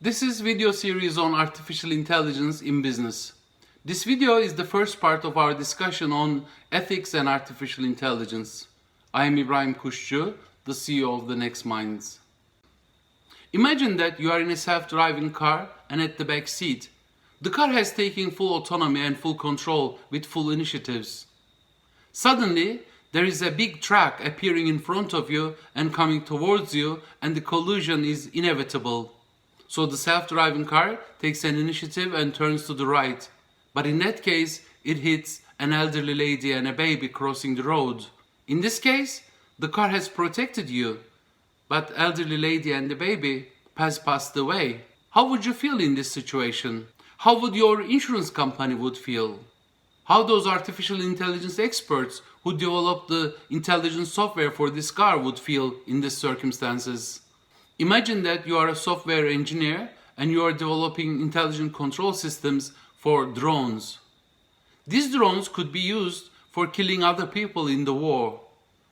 This is video series on artificial intelligence in business. This video is the first part of our discussion on ethics and artificial intelligence. I am İbrahim Kuşçu, the CEO of The Next Minds. Imagine that you are in a self-driving car and at the back seat. The car has taken full autonomy and full control with full initiatives. Suddenly, there is a big truck appearing in front of you and coming towards you, and the collision is inevitable. So the self-driving car takes an initiative and turns to the right. But in that case, it hits an elderly lady and a baby crossing the road. In this case, the car has protected you, but elderly lady and the baby has passed away. How would you feel in this situation? How would your insurance company would feel? How those artificial intelligence experts who developed the intelligence software for this car would feel in these circumstances? Imagine that you are a software engineer and you are developing intelligent control systems for drones. These drones could be used for killing other people in the war,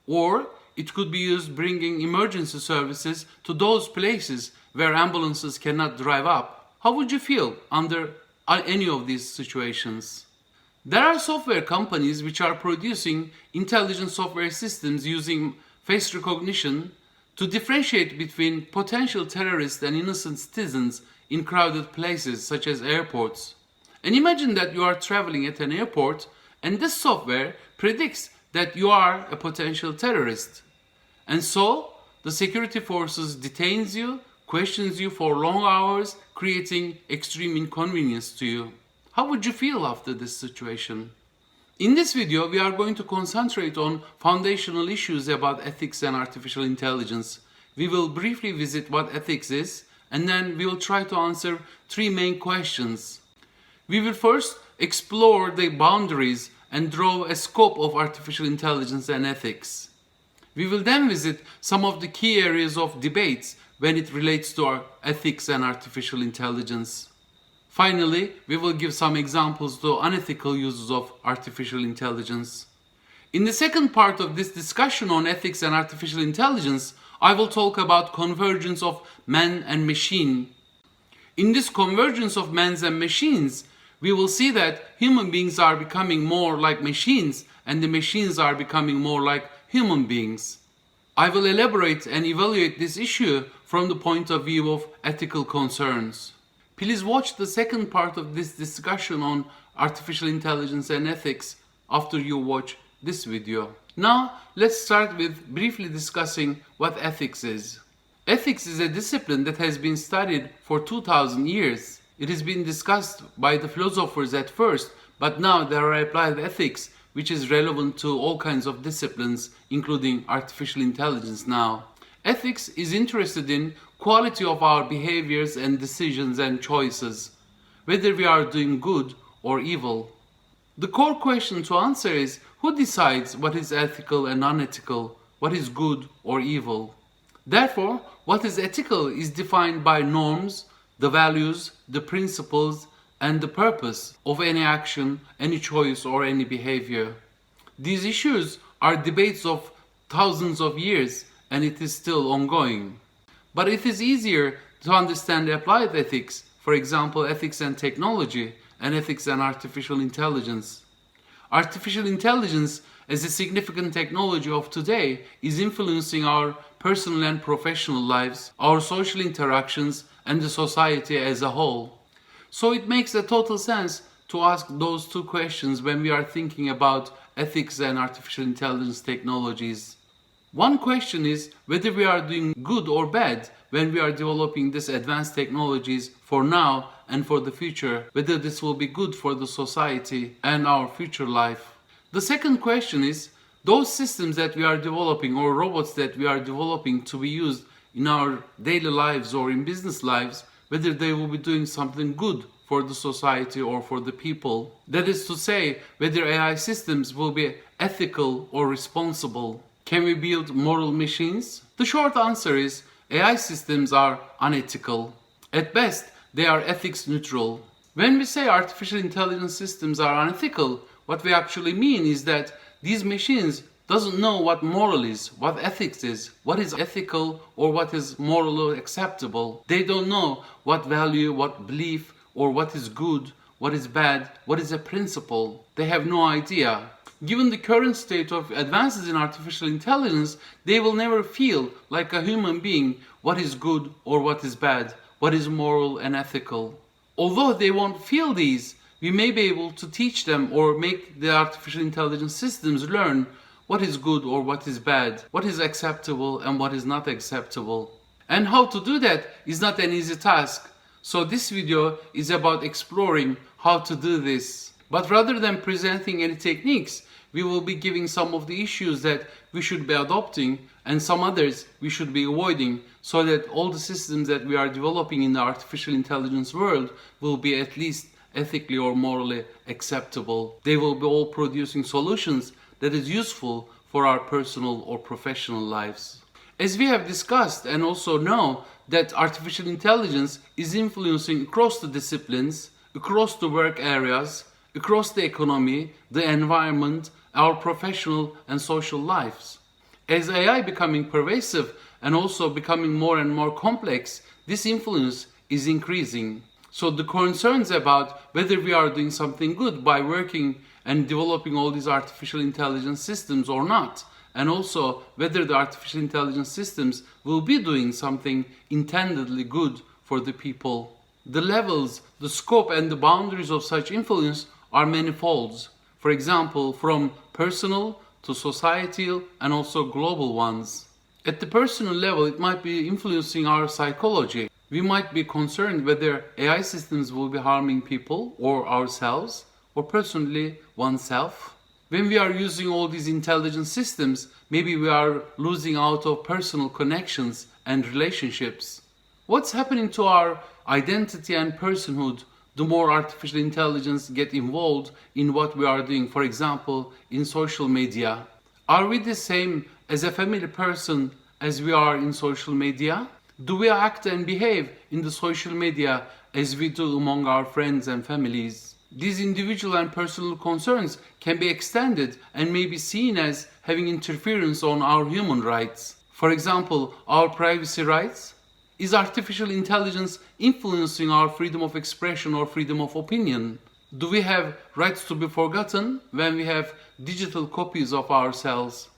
or it could be used bringing emergency services to those places where ambulances cannot drive up. How would you feel under any of these situations? There are software companies which are producing intelligent software systems using face recognition to differentiate between potential terrorists and innocent citizens in crowded places such as airports. And imagine that you are traveling at an airport and this software predicts that you are a potential terrorist. And so the security forces detains you, questions you for long hours, creating extreme inconvenience to you. How would you feel after this situation? In this video, we are going to concentrate on foundational issues about ethics and artificial intelligence. We will briefly visit what ethics is, and then we will try to answer three main questions. We will first explore the boundaries and draw a scope of artificial intelligence and ethics. We will then visit some of the key areas of debates when it relates to our ethics and artificial intelligence. Finally, we will give some examples to unethical uses of artificial intelligence. In the second part of this discussion on ethics and artificial intelligence, I will talk about convergence of man and machine. In this convergence of men and machines, we will see that human beings are becoming more like machines and the machines are becoming more like human beings. I will elaborate and evaluate this issue from the point of view of ethical concerns. Please watch the second part of this discussion on artificial intelligence and ethics after you watch this video. Now, let's start with briefly discussing what ethics is. Ethics is a discipline that has been studied for 2000 years. It has been discussed by the philosophers at first, but now there are applied ethics which is relevant to all kinds of disciplines, including artificial intelligence now. Ethics is interested in quality of our behaviors and decisions and choices, whether we are doing good or evil. The core question to answer is, who decides what is ethical and unethical, what is good or evil? Therefore, what is ethical is defined by norms, the values, the principles, and the purpose of any action, any choice, or any behavior. These issues are debates of thousands of years, and it is still ongoing. But it is easier to understand applied ethics, for example, ethics and technology, and ethics and artificial intelligence. Artificial intelligence, as a significant technology of today, is influencing our personal and professional lives, our social interactions, and the society as a whole. So it makes a total sense to ask those two questions when we are thinking about ethics and artificial intelligence technologies. One question is whether we are doing good or bad when we are developing these advanced technologies for now and for the future, whether this will be good for the society and our future life. The second question is those systems that we are developing or robots that we are developing to be used in our daily lives or in business lives, whether they will be doing something good for the society or for the people. That is to say, whether AI systems will be ethical or responsible. Can we build moral machines? The short answer is AI systems are unethical. At best, they are ethics neutral. When we say artificial intelligence systems are unethical, what we actually mean is that these machines doesn't know what moral is, what ethics is, what is ethical or what is morally acceptable. They don't know what value, what belief, or what is good, what is bad, what is a principle. They have no idea. Given the current state of advances in artificial intelligence, they will never feel like a human being what is good or what is bad, what is moral and ethical. Although they won't feel these, we may be able to teach them or make the artificial intelligence systems learn what is good or what is bad, what is acceptable and what is not acceptable. And how to do that is not an easy task. So this video is about exploring how to do this. But rather than presenting any techniques, we will be giving some of the issues that we should be adopting and some others we should be avoiding, so that all the systems that we are developing in the artificial intelligence world will be at least ethically or morally acceptable. They will be all producing solutions that is useful for our personal or professional lives. As we have discussed and also know that artificial intelligence is influencing across the disciplines, across the work areas, across the economy, the environment, our professional and social lives. As AI becoming pervasive and also becoming more and more complex, this influence is increasing. So the concerns about whether we are doing something good by working and developing all these artificial intelligence systems or not, and also whether the artificial intelligence systems will be doing something intendedly good for the people. The levels, the scope and the boundaries of such influence are manifolds. For example, from personal to societal and also global ones. At the personal level, it might be influencing our psychology. We might be concerned whether AI systems will be harming people or ourselves, or personally oneself. When we are using all these intelligent systems, maybe we are losing out of personal connections and relationships. What's happening to our identity and personhood the more artificial intelligence get involved in what we are doing, for example, in social media? Are we the same as a family person as we are in social media? Do we act and behave in the social media as we do among our friends and families? These individual and personal concerns can be extended and may be seen as having interference on our human rights. For example, our privacy rights. Is artificial intelligence influencing our freedom of expression or freedom of opinion? Do we have rights to be forgotten when we have digital copies of ourselves?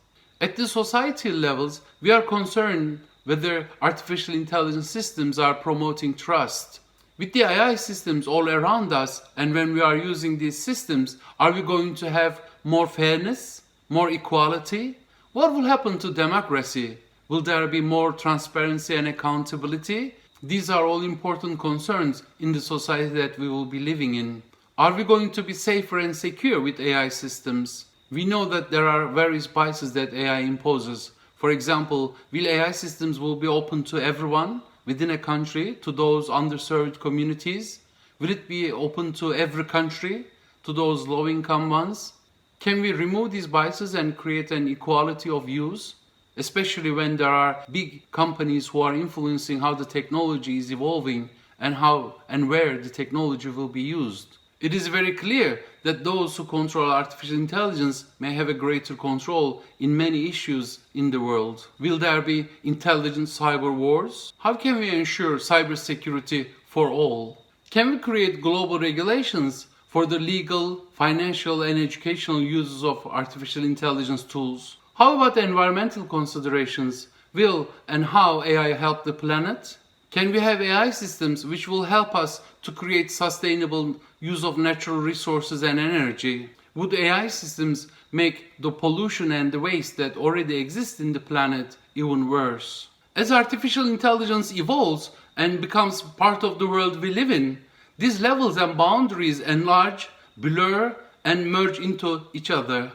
At the societal levels, we are concerned whether artificial intelligence systems are promoting trust. With the AI systems all around us, and when we are using these systems, are we going to have more fairness, more equality? What will happen to democracy? Will there be more transparency and accountability? These are all important concerns in the society that we will be living in. Are we going to be safer and secure with AI systems? We know that there are various biases that AI imposes. For example, will AI systems will be open to everyone within a country, to those underserved communities? Will it be open to every country, to those low-income ones? Can we remove these biases and create an equality of use? Especially when there are big companies who are influencing how the technology is evolving and how and where the technology will be used. It is very clear that those who control artificial intelligence may have a greater control in many issues in the world. Will there be intelligent cyber wars? How can we ensure cybersecurity for all? Can we create global regulations for the legal, financial and educational uses of artificial intelligence tools? How about environmental considerations? Will and how AI help the planet? Can we have AI systems which will help us to create sustainable use of natural resources and energy? Would AI systems make the pollution and the waste that already exist in the planet even worse? As artificial intelligence evolves and becomes part of the world we live in, these levels and boundaries enlarge, blur, and merge into each other.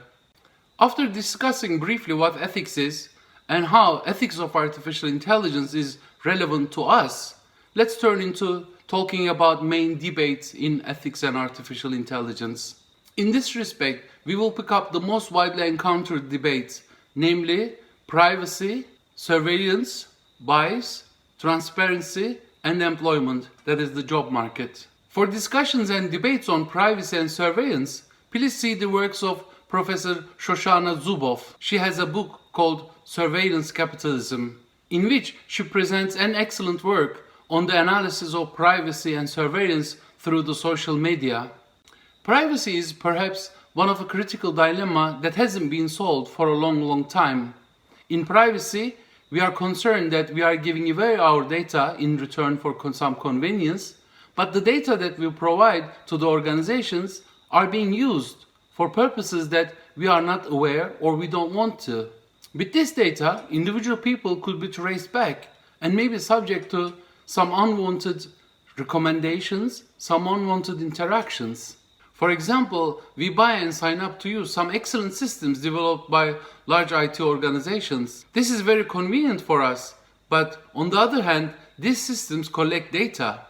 After discussing briefly what ethics is and how ethics of artificial intelligence is relevant to us, let's turn into talking about main debates in ethics and artificial intelligence. In this respect, we will pick up the most widely encountered debates, namely privacy, surveillance, bias, transparency, and employment, that is the job market. For discussions and debates on privacy and surveillance, please see the works of Professor Shoshana Zuboff. She has a book called Surveillance Capitalism, in which she presents an excellent work on the analysis of privacy and surveillance through the social media. Privacy is perhaps one of a critical dilemma that hasn't been solved for a long time. In privacy, we are concerned that we are giving away our data in return for some convenience, but the data that we provide to the organizations are being used for purposes that we are not aware or we don't want to. With this data, individual people could be traced back and maybe subject to some unwanted recommendations, some unwanted interactions. For example, we buy and sign up to use some excellent systems developed by large IT organizations. This is very convenient for us, but on the other hand, these systems collect data.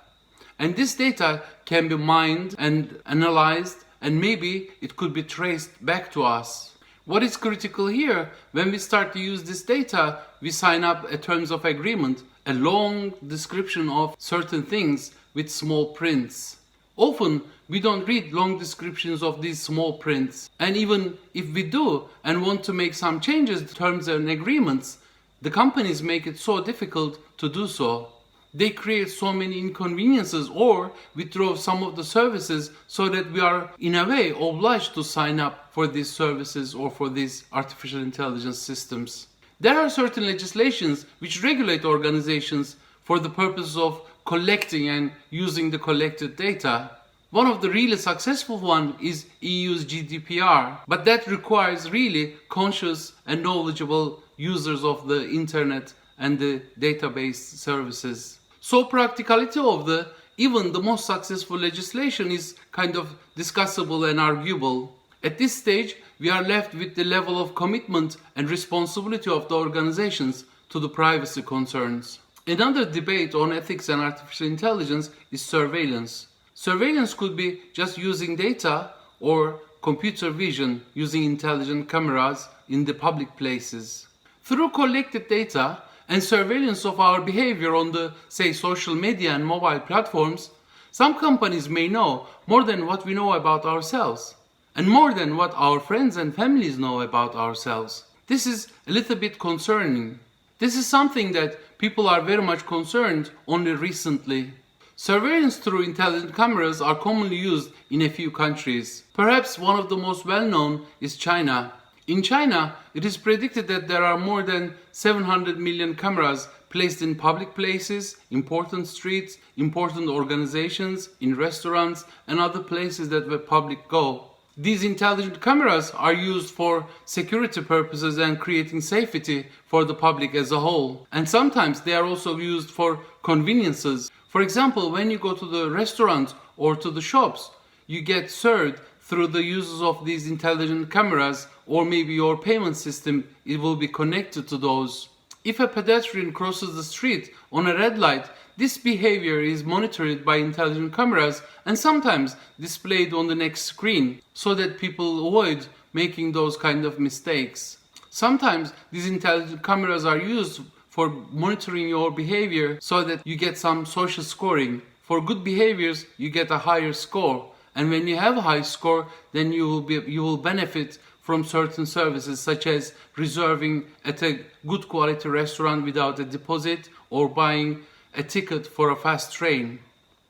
And this data can be mined and analyzed, and maybe it could be traced back to us. What is critical here, when we start to use this data, we sign up a terms of agreement, a long description of certain things with small prints. Often, we don't read long descriptions of these small prints. And even if we do and want to make some changes to terms and agreements, the companies make it so difficult to do so. They create so many inconveniences or withdraw some of the services so that we are in a way obliged to sign up for these services or for these artificial intelligence systems. There are certain legislations which regulate organizations for the purpose of collecting and using the collected data. One of the really successful one is EU's GDPR, but that requires really conscious and knowledgeable users of the internet and the database services. So practicality of even the most successful legislation is kind of discussable and arguable. At this stage, we are left with the level of commitment and responsibility of the organizations to the privacy concerns. Another debate on ethics and artificial intelligence is surveillance. Surveillance could be just using data or computer vision using intelligent cameras in the public places. Through collected data and surveillance of our behavior on the, say, social media and mobile platforms, some companies may know more than what we know about ourselves, and more than what our friends and families know about ourselves. This is a little bit concerning. This is something that people are very much concerned only recently. Surveillance through intelligent cameras are commonly used in a few countries. Perhaps one of the most well-known is China. In China, it is predicted that there are more than 700 million cameras placed in public places, important streets, important organizations, in restaurants, and other places that the public go. These intelligent cameras are used for security purposes and creating safety for the public as a whole. And sometimes they are also used for conveniences. For example, when you go to the restaurant or to the shops, you get served through the uses of these intelligent cameras, or maybe your payment system, it will be connected to those. If a pedestrian crosses the street on a red light, this behavior is monitored by intelligent cameras and sometimes displayed on the next screen so that people avoid making those kind of mistakes. Sometimes these intelligent cameras are used for monitoring your behavior so that you get some social scoring. For good behaviors, you get a higher score. And when you have a high score, then you will benefit from certain services such as reserving at a good quality restaurant without a deposit or buying a ticket for a fast train.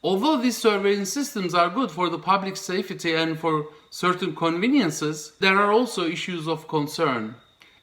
Although these surveillance systems are good for the public safety and for certain conveniences, there are also issues of concern.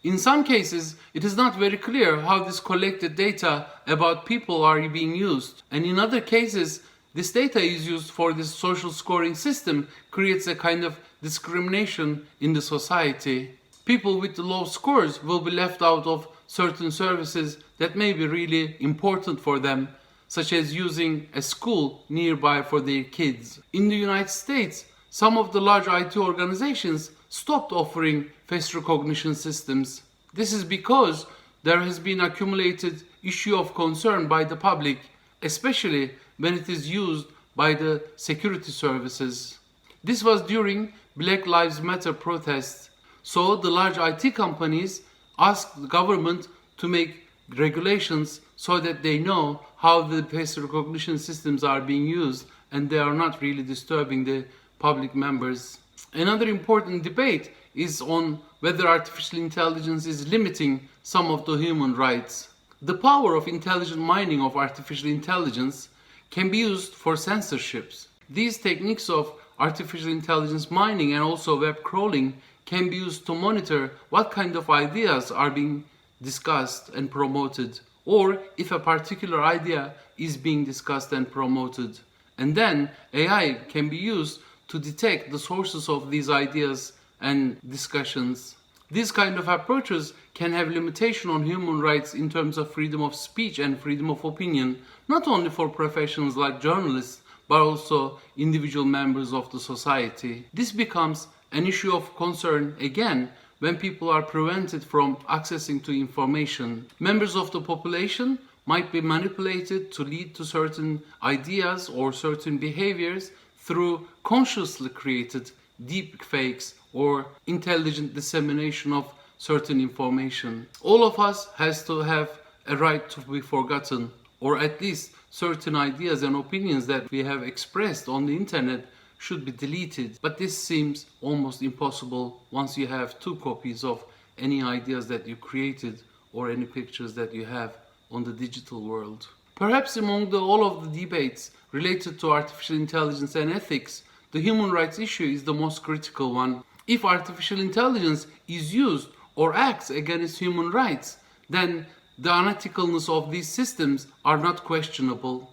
In some cases, it is not very clear how this collected data about people are being used. And in other cases, this data is used for this social scoring system, creates a kind of discrimination in the society. People with the low scores will be left out of certain services that may be really important for them, such as using a school nearby for their kids. In the United States, some of the large IT organizations stopped offering face recognition systems. This is because there has been accumulated issue of concern by the public, especially when it is used by the security services. This was during Black Lives Matter protests. So the large IT companies asked the government to make regulations so that they know how the face recognition systems are being used and they are not really disturbing the public members. Another important debate is on whether artificial intelligence is limiting some of the human rights. The power of intelligent mining of artificial intelligence can be used for censorships. These techniques of artificial intelligence mining and also web crawling can be used to monitor what kind of ideas are being discussed and promoted, or if a particular idea is being discussed and promoted. And then AI can be used to detect the sources of these ideas and discussions. These kind of approaches can have limitation on human rights in terms of freedom of speech and freedom of opinion, not only for professions like journalists, but also individual members of the society. This becomes an issue of concern again when people are prevented from accessing to information. Members of the population might be manipulated to lead to certain ideas or certain behaviors through consciously created deep fakes or intelligent dissemination of certain information. All of us has to have a right to be forgotten, or at least certain ideas and opinions that we have expressed on the internet should be deleted. But this seems almost impossible once you have 2 copies of any ideas that you created or any pictures that you have on the digital world. Perhaps among all of the debates related to artificial intelligence and ethics, the human rights issue is the most critical one. If artificial intelligence is used or acts against human rights, then the unethicalness of these systems are not questionable,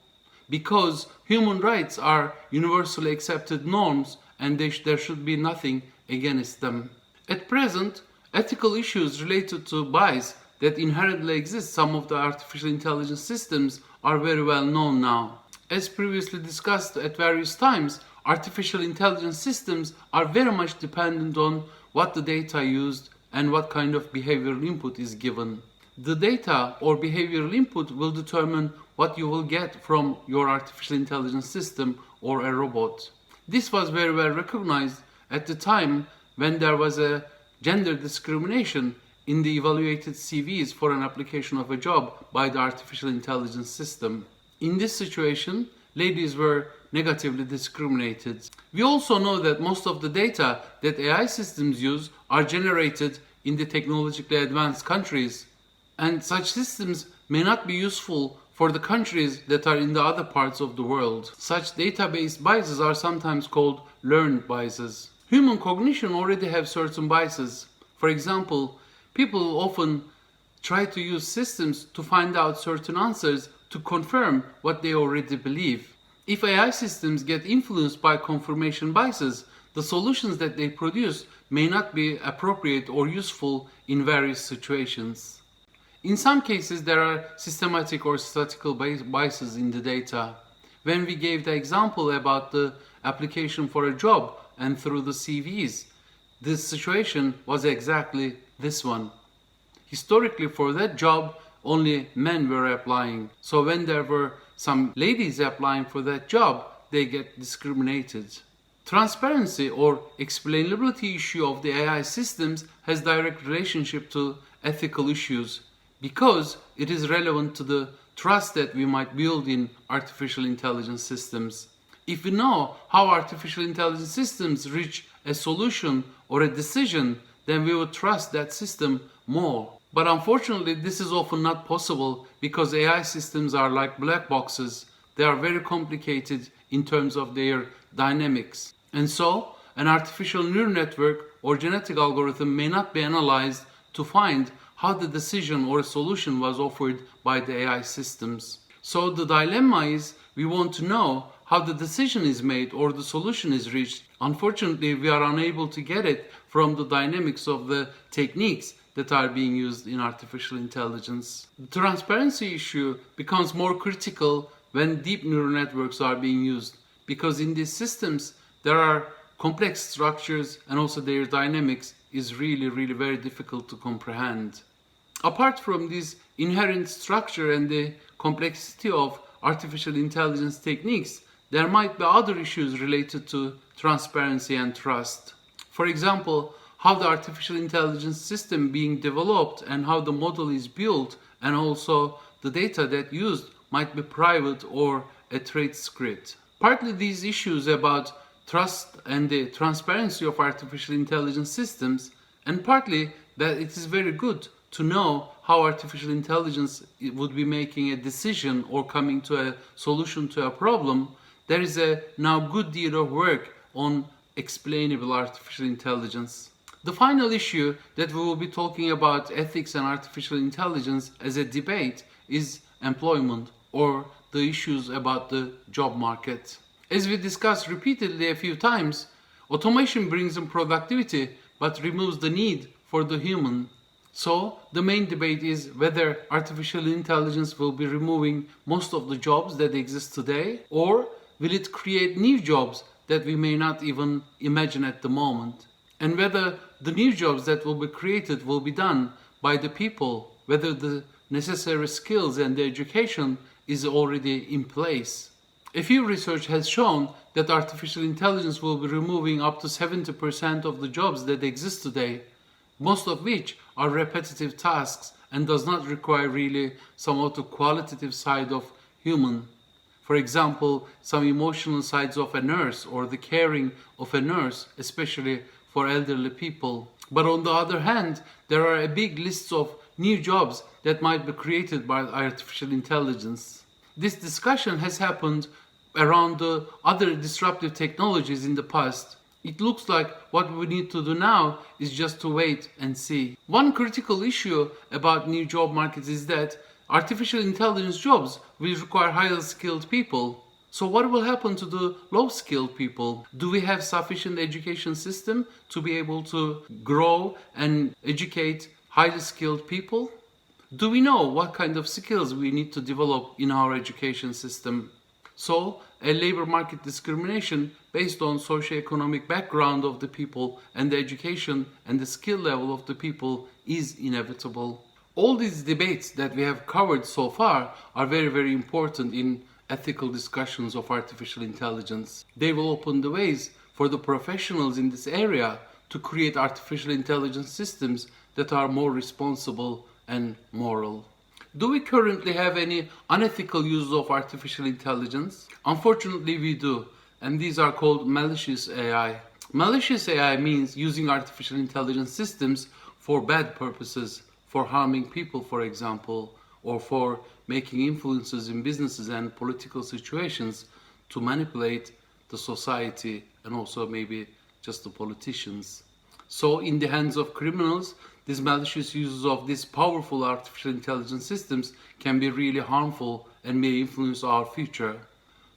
because human rights are universally accepted norms and there should be nothing against them. At present, ethical issues related to bias that inherently exist some of the artificial intelligence systems are very well known now. As previously discussed at various times, artificial intelligence systems are very much dependent on what the data used and what kind of behavioral input is given. The data or behavioral input will determine what you will get from your artificial intelligence system or a robot. This was very well recognized at the time when there was a gender discrimination in the evaluated CVs for an application of a job by the artificial intelligence system. In this situation, ladies were negatively discriminated. We also know that most of the data that AI systems use are generated in the technologically advanced countries, and such systems may not be useful for the countries that are in the other parts of the world. Such database biases are sometimes called learned biases. Human cognition already have certain biases. For example, people often try to use systems to find out certain answers to confirm what they already believe. If AI systems get influenced by confirmation biases, the solutions that they produce may not be appropriate or useful in various situations. In some cases, there are systematic or statistical biases in the data. When we gave the example about the application for a job and through the CVs, this situation was exactly this one. Historically, for that job, only men were applying. So when there were some ladies applying for that job, they get discriminated. Transparency or explainability issue of the AI systems has direct relationship to ethical issues, because it is relevant to the trust that we might build in artificial intelligence systems. If we know how artificial intelligence systems reach a solution or a decision, then we would trust that system more. But unfortunately, this is often not possible because AI systems are like black boxes. They are very complicated in terms of their dynamics. And so, an artificial neural network or genetic algorithm may not be analyzed to find how the decision or a solution was offered by the AI systems. So the dilemma is, we want to know how the decision is made or the solution is reached. Unfortunately, we are unable to get it from the dynamics of the techniques that are being used in artificial intelligence. The transparency issue becomes more critical when deep neural networks are being used, because in these systems there are complex structures and also their dynamics is really very difficult to comprehend. Apart from this inherent structure and the complexity of artificial intelligence techniques, there might be other issues related to transparency and trust. For example, how the artificial intelligence system being developed and how the model is built, and also the data that used might be private or a trade secret. Partly these issues about trust and the transparency of artificial intelligence systems, and partly that it is very good to know how artificial intelligence would be making a decision or coming to a solution to a problem. There is a now good deal of work on explainable artificial intelligence. The final issue that we will be talking about ethics and artificial intelligence as a debate is employment, or the issues about the job market. As we discussed repeatedly a few times, automation brings in productivity but removes the need for the human. So the main debate is whether artificial intelligence will be removing most of the jobs that exist today, or will it create new jobs that we may not even imagine at the moment, and whether the new jobs that will be created will be done by the people, whether the necessary skills and the education is already in place. A few research has shown that artificial intelligence will be removing up to 70% of the jobs that exist today, most of which are repetitive tasks and does not require really somewhat a qualitative side of human. For example, some emotional sides of a nurse or the caring of a nurse, especially for elderly people. But on the other hand, there are a big list of new jobs that might be created by artificial intelligence. This discussion has happened around the other disruptive technologies in the past. It looks like what we need to do now is just to wait and see. One critical issue about new job markets is that artificial intelligence jobs will require highly skilled people. So what will happen to the low skilled people? Do we have sufficient education system to be able to grow and educate highly skilled people? Do we know what kind of skills we need to develop in our education system? So, a labor market discrimination based on socioeconomic background of the people and the education and the skill level of the people is inevitable. All these debates that we have covered so far are very, very important in ethical discussions of artificial intelligence. They will open the ways for the professionals in this area to create artificial intelligence systems that are more responsible and moral. Do we currently have any unethical use of artificial intelligence? Unfortunately, we do, and these are called malicious AI. Malicious AI means using artificial intelligence systems for bad purposes, for harming people, for example, or for making influences in businesses and political situations to manipulate the society and also maybe just the politicians. So, in the hands of criminals, these malicious uses of these powerful artificial intelligence systems can be really harmful and may influence our future.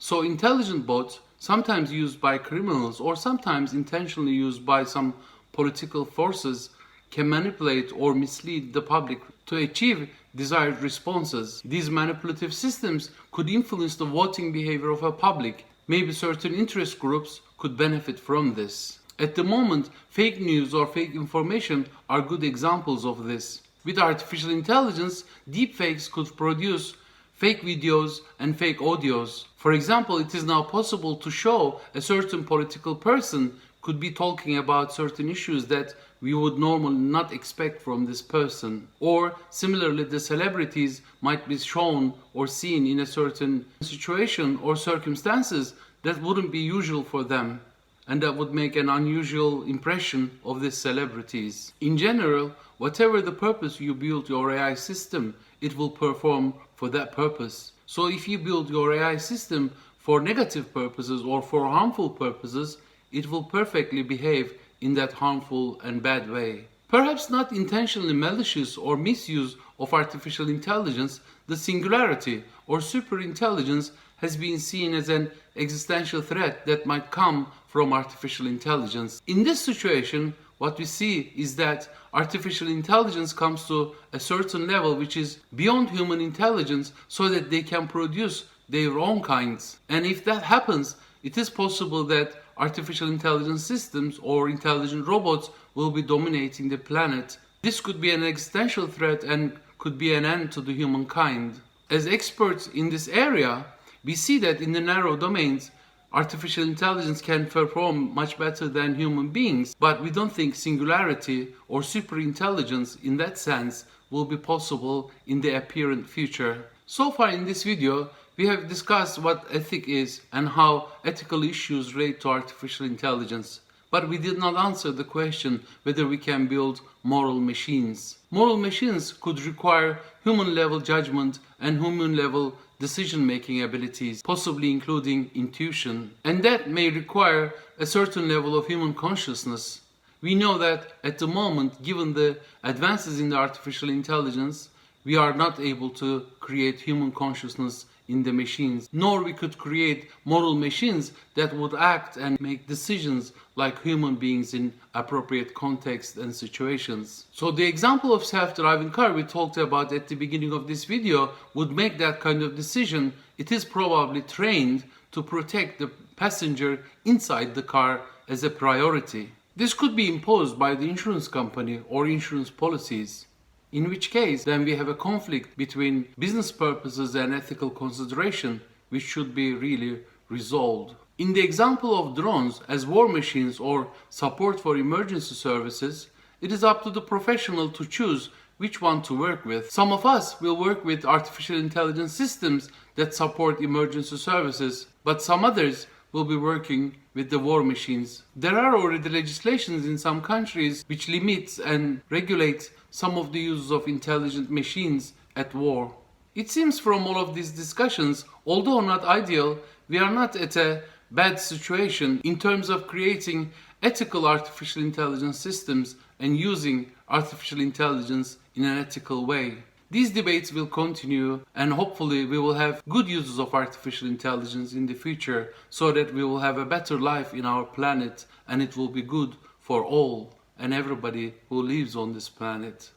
So intelligent bots, sometimes used by criminals or sometimes intentionally used by some political forces, can manipulate or mislead the public to achieve desired responses. These manipulative systems could influence the voting behavior of a public. Maybe certain interest groups could benefit from this. At the moment, fake news or fake information are good examples of this. With artificial intelligence, deepfakes could produce fake videos and fake audios. For example, it is now possible to show a certain political person could be talking about certain issues that we would normally not expect from this person. Or similarly, the celebrities might be shown or seen in a certain situation or circumstances that wouldn't be usual for them, and that would make an unusual impression of these celebrities. In general, whatever the purpose you build your AI system, it will perform for that purpose. So if you build your AI system for negative purposes or for harmful purposes, it will perfectly behave in that harmful and bad way. Perhaps not intentionally malicious or misuse of artificial intelligence, the singularity or superintelligence has been seen as an existential threat that might come from artificial intelligence. In this situation, what we see is that artificial intelligence comes to a certain level which is beyond human intelligence so that they can produce their own kinds. And if that happens, it is possible that artificial intelligence systems or intelligent robots will be dominating the planet. This could be an existential threat and could be an end to the humankind. As experts in this area, we see that in the narrow domains, artificial intelligence can perform much better than human beings, but we don't think singularity or superintelligence in that sense will be possible in the apparent future. So far in this video, We have discussed what ethic is and how ethical issues relate to artificial intelligence. But we did not answer the question whether we can build moral machines. Moral machines could require human-level judgment and human-level decision-making abilities, possibly including intuition. And that may require a certain level of human consciousness. We know that at the moment, given the advances in the artificial intelligence, we are not able to create human consciousness in the machines, nor we could create moral machines that would act and make decisions like human beings in appropriate contexts and situations. So the example of self-driving car we talked about at the beginning of this video would make that kind of decision. It is probably trained to protect the passenger inside the car as a priority. This could be imposed by the insurance company or insurance policies. In which case, then we have a conflict between business purposes and ethical consideration, which should be really resolved. In the example of drones as war machines or support for emergency services, it is up to the professional to choose which one to work with. Some of us will work with artificial intelligence systems that support emergency services, but some others will be working with the war machines. There are already legislations in some countries which limits and regulates some of the uses of intelligent machines at war. It seems from all of these discussions, although not ideal, we are not at a bad situation in terms of creating ethical artificial intelligence systems and using artificial intelligence in an ethical way. These debates will continue, and hopefully we will have good uses of artificial intelligence in the future so that we will have a better life in our planet and it will be good for all and everybody who lives on this planet.